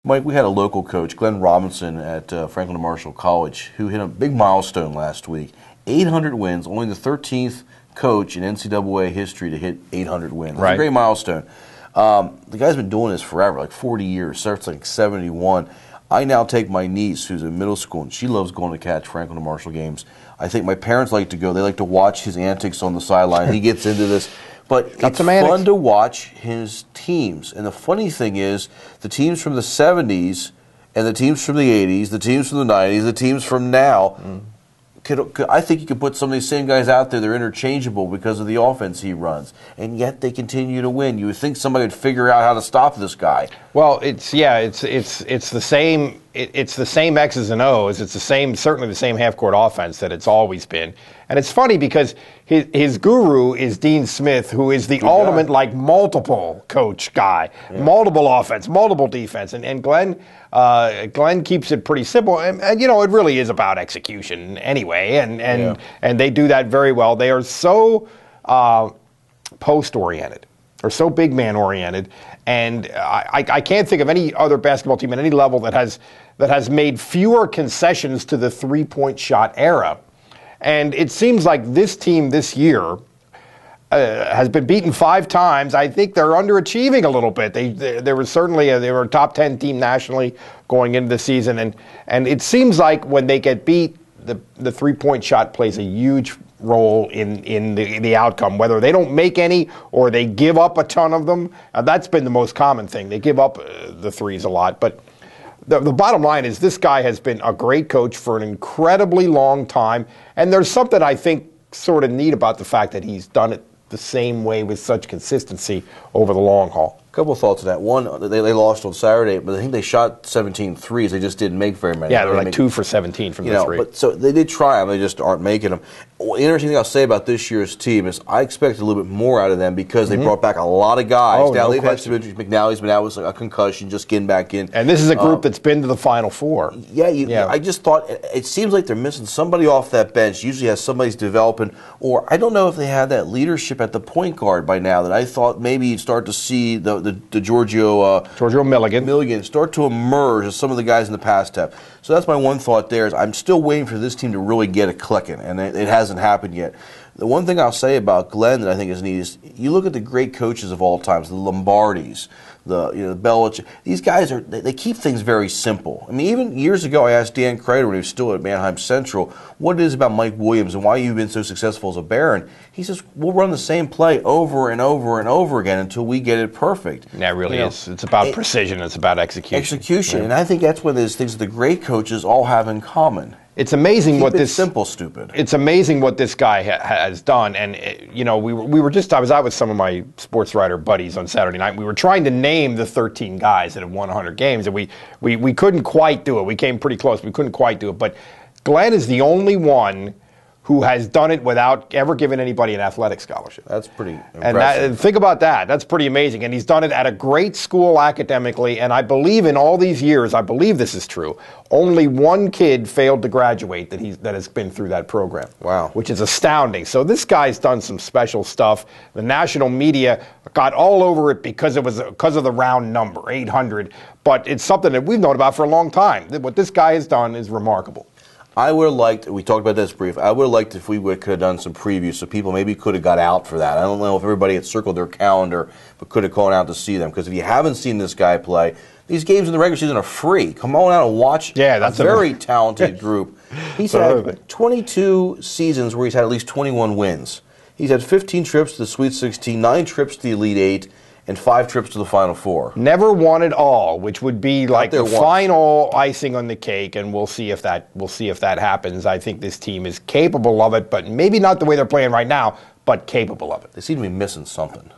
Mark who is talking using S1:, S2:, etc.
S1: Mike, we had a local coach, Glenn Robinson at Franklin Marshall College, who hit a big milestone last week. 800 wins, only the 13th coach in NCAA history to hit 800 wins. That's a great milestone. The guy's been doing this forever, like 40 years, starts like 71. I now take my niece, who's in middle school, and she loves going to catch Franklin Marshall games. I think my parents like to go. They like to watch his antics on the sideline. He gets into this. But it's fun to watch his teams. And the funny thing is, the teams from the 70s and the teams from the 80s, the teams from the 90s, the teams from now, I think you could put some of these same guys out there. They're interchangeable because of the offense he runs, and yet they continue to win. You would think somebody would figure out how to stop this guy.
S2: Well, it's the same. It's the same X's and O's. It's certainly the same half-court offense that it's always been. And it's funny because his guru is Dean Smith, who is the ultimate multiple coach guy, multiple offense, multiple defense, and Glenn keeps it pretty simple. And it really is about execution anyway, and they do that very well. They are so post-oriented, or so big man oriented, and I can't think of any other basketball team at any level that has made fewer concessions to the three-point shot era. And it seems like this team this year has been beaten 5 times. I think they're underachieving a little bit. They were a top 10 team nationally going into the season, and it seems like when they get beat, the three-point shot plays a huge role in the outcome, whether they don't make any or they give up a ton of them. That's been the most common thing. They give up the threes a lot. But the bottom line is this guy has been a great coach for an incredibly long time, and there's something I think sort of neat about the fact that he's done it the same way with such consistency over the long haul.
S1: A couple of thoughts on that. One, they lost on Saturday, but I think they shot 17 threes. They just didn't make very many.
S2: Yeah, they're like 2 for 17 from the three.
S1: But so they did try them. They just aren't making them. The interesting thing I'll say about this year's team is I expect a little bit more out of them because they brought back a lot of guys. Now they've had some injuries. McNally's been out with a concussion, just getting back in.
S2: And this is a group that's been to the Final Four.
S1: I just thought it seems like they're missing somebody off that bench. Usually has somebody's developing, or I don't know if they had that leadership at the point guard by now that I thought maybe you'd start to see the Giorgio Milligan start to emerge as some of the guys in the past have. So that's my one thought there is I'm still waiting for this team to really get it clicking, and it hasn't happened yet. The one thing I'll say about Glenn that I think is neat is you look at the great coaches of all times, the Lombardis, the Belichick. These guys they keep things very simple. I mean, even years ago, I asked Dan Kreider when he was still at Manheim Central what it is about Mike Williams and why you've been so successful as a Baron. He says we'll run the same play over and over and over again until we get it perfect.
S2: That really is. It's about precision. It's about execution.
S1: And I think that's one of those things that the great coaches all have in common.
S2: It's amazing what this
S1: simple, stupid.
S2: It's amazing what this guy has done, and we were just. I was out with some of my sports writer buddies on Saturday night. We were trying to name the 13 guys that have won 100 games, and we couldn't quite do it. We came pretty close. We couldn't quite do it, but Glenn is the only one who has done it without ever giving anybody an athletic scholarship.
S1: That's pretty impressive.
S2: And think about that. That's pretty amazing. And he's done it at a great school academically, and I believe in all these years, I believe this is true, only one kid failed to graduate that has been through that program.
S1: Wow.
S2: Which is astounding. So this guy's done some special stuff. The national media got all over it because of the round number, 800. But it's something that we've known about for a long time. What this guy has done is remarkable.
S1: I would have liked, we talked about this brief, I would have liked if we could have done some previews so people maybe could have got out for that. I don't know if everybody had circled their calendar but could have gone out to see them. Because if you haven't seen this guy play, these games in the regular season are free. Come on out and watch
S2: that's
S1: a very talented group. He's had 22 seasons where he's had at least 21 wins. He's had 15 trips to the Sweet 16, 9 trips to the Elite 8, and 5 trips to the Final Four.
S2: Never won it all, which would be like the final icing on the cake, and we'll see if that happens. I think this team is capable of it, but maybe not the way they're playing right now, but capable of it.
S1: They seem to be missing something.